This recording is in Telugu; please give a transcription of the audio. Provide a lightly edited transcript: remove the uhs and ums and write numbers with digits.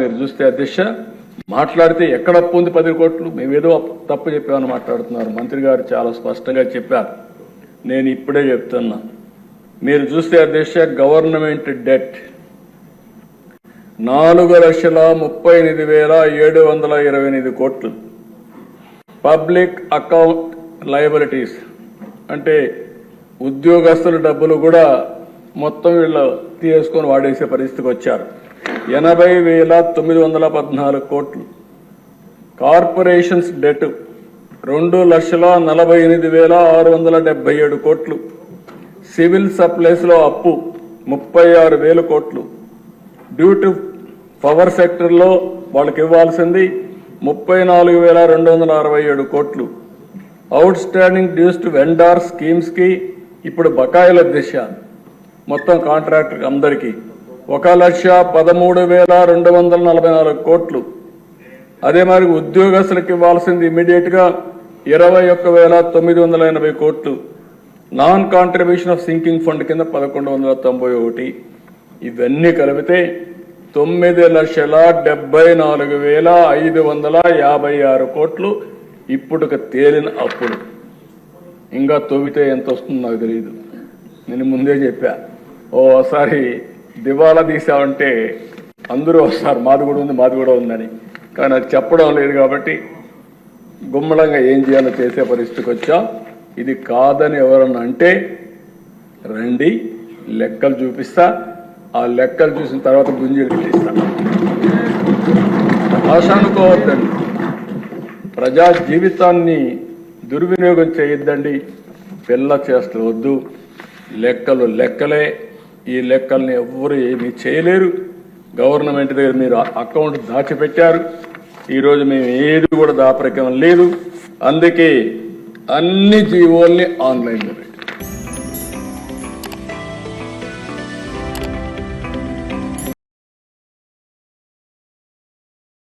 మీరు చూస్తే అధ్యక్ష మాట్లాడితే ఎక్కడ అప్పు ఉంది 10 కోట్లు, మేమేదో తప్పు చెప్పామని మాట్లాడుతున్నారు. మంత్రి గారు చాలా స్పష్టంగా చెప్పారు. నేను ఇప్పుడే చెప్తున్నా, మీరు చూస్తే అధ్యక్ష గవర్నమెంట్ డెట్ 4,38,728 కోట్లు. పబ్లిక్ అకౌంట్ లయబిలిటీస్ అంటే ఉద్యోగస్తుల డబ్బులు కూడా మొత్తం వీళ్ళు తీసుకొని వాడేసే పరిస్థితికి వచ్చారు. 80,914 కోట్లు. కార్పొరేషన్స్ డెట్ 2,48,677 కోట్లు. సివిల్ సప్లైస్ లో అప్పు 36,000 కోట్లు. డ్యూ టు పవర్ సెక్టర్ లో వాళ్ళకి ఇవ్వాల్సింది 34,267 కోట్లు. Outstanding dues to vendor schemes కి ఇప్పుడు బకాయిల దిశ మొత్తం కాంట్రాక్టర్ అందరికీ 1,13,244 కోట్లు. అదే మరి ఉద్యోగస్తులకు ఇవ్వాల్సింది ఇమీడియట్ గా 21,980 కోట్లు. Non contribution of sinking fund కింద 1,191. ఇవన్నీ కలిపితే 9,74,556 కోట్లు ఇప్పుడు తేలిన అప్పులు. ఇంకా తవ్వితే ఎంత వస్తుందో నాకు తెలియదు. నేను ముందే చెప్పా, ఓసారి దివాలా తీసామంటే అందరూ వస్తారు, మాది కూడా ఉందని. కానీ అది చెప్పడం లేదు కాబట్టి గుమ్మడంగా ఏం చేయాలో చేసే పరిస్థితికి వచ్చాం. ఇది కాదని ఎవరన్నా అంటే రండి, లెక్కలు చూపిస్తా. ఆ లెక్కలు చూసిన తర్వాత గుంజీలు తీస్తా. ఆశ అనుకోవద్దండి, ప్రజా జీవితాన్ని దుర్వినియోగం చేయొద్దండి. పిల్ల చేస్తూ వద్దు. లెక్కలు లెక్కలే. ఈ లెక్కల్ని ఎవ్వరు ఏమీ చేయలేరు. గవర్నమెంట్ దగ్గర మీరు అకౌంట్ దాచిపెట్టారు. ఈరోజు మేము ఏది కూడా దాపరికం లేదు. అందుకే అన్ని జీవోల్ని ఆన్లైన్లో